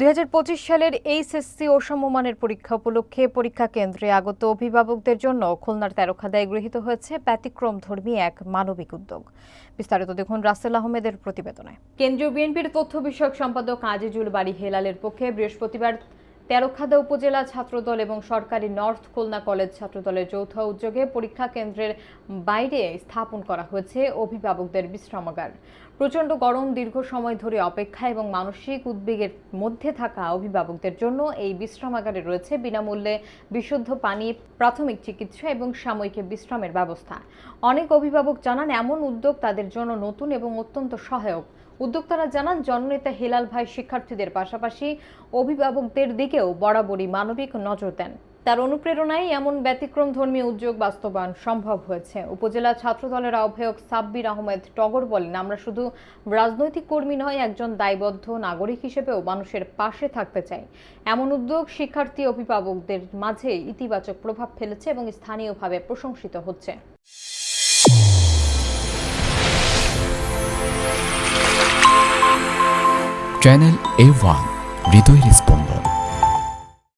2025 সালের এইচএসসি ও সমমানের পরীক্ষা উপলক্ষে পরীক্ষা কেন্দ্রে আগত অভিভাবকদের জন্য খুলনার তেরখাদায় গৃহীত হয়েছে ব্যতিক্রমধর্মী এক মানবিক উদ্যোগ। বিস্তারিত দেখুন রাসেল আহমেদের প্রতিবেদনে। কেন্দ্রীয় বিএনপির তথ্য বিষয়ক সম্পাদক আজিজুল বারী হেলালের পক্ষে বৃহস্পতিবার তেরখাদা উপজেলা ছাত্রদল এবং সরকারি নর্থ খুলনা কলেজ ছাত্রদলের যৌথ উদ্যোগে পরীক্ষা কেন্দ্রের বাইরে স্থাপন করা হয়েছে অভিভাবকদের বিশ্রামাগার। প্রচণ্ড গরম, দীর্ঘ সময় ধরে অপেক্ষা এবং মানসিক উদ্বেগের মধ্যে থাকা অভিভাবকদের জন্য এই বিশ্রামাগারে রয়েছে বিনামূল্যে বিশুদ্ধ পানি, প্রাথমিক চিকিৎসা এবং সাময়িক বিশ্রামের ব্যবস্থা। অনেক অভিভাবক জানান, এমন উদ্যোগ তাদের জন্য নতুন এবং অত্যন্ত সহায়ক। উদ্যোক্তারা জানান, জননেতা হেলাল ভাই শিক্ষার্থীদের পাশাপাশি অভিভাবকদের দিকেও বরাবরই মানবিক নজর দেন। তার অনুপ্রেরণায় এমন ব্যতিক্রমধর্মী উদ্যোগ বাস্তবায়ন সম্ভব হয়েছে। উপজেলা ছাত্রদলের আহ্বায়ক সাব্বির আহমেদ টগর বলেন, আমরা শুধু রাজনৈতিক কর্মী নয়, একজন দায়বদ্ধ নাগরিক হিসেবেও মানুষের পাশে থাকতে চাই। এমন উদ্যোগ শিক্ষার্থী অভিভাবকদের মাঝে ইতিবাচক প্রভাব ফেলেছে এবং স্থানীয়ভাবে প্রশংসিত হচ্ছে। চ্যানেল A1 হৃদয়ের স্পন্দন।